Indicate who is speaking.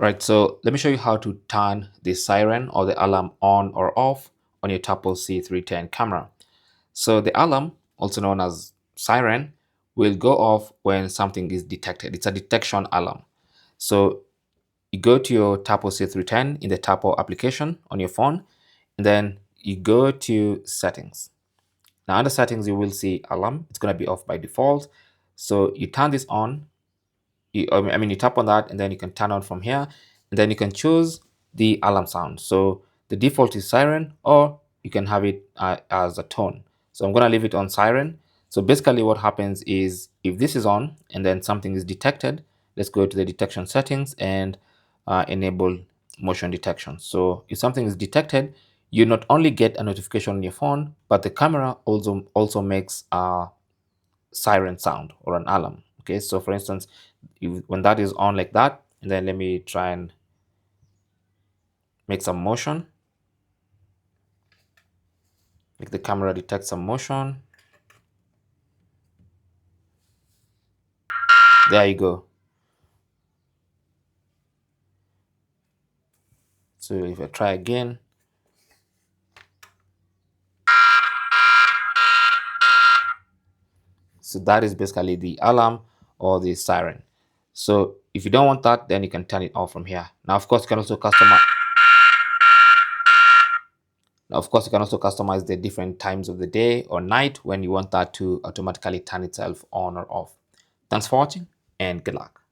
Speaker 1: Right, so let me show you how to turn the siren or the alarm on or off on your Tapo C310 camera. So the alarm, also known as siren, will go off when something is detected. It's a detection alarm. So you go to your Tapo C310 in the Tapo application on your phone, and then you go to settings. Now under settings, you will see alarm. It's going to be off by default. So you turn this on. You tap on that, and then you can turn on from here, and then you can choose the alarm sound. So the default is siren, or you can have it as a tone. So I'm going to leave it on siren. So basically what happens is if this is on and then something is detected, let's go to the detection settings and enable motion detection. So if something is detected, you not only get a notification on your phone, but the camera also makes a siren sound or an alarm. Okay, so for instance, when that is on like that, and then let me try and make some motion, make the camera detect some motion. There you go. So if I try again, so that is basically the alarm or the siren. So if you don't want that, then you can turn it off from here. Now of course you can also customize the different times of the day or night when you want that to automatically turn itself on or off. Thanks for watching and good luck.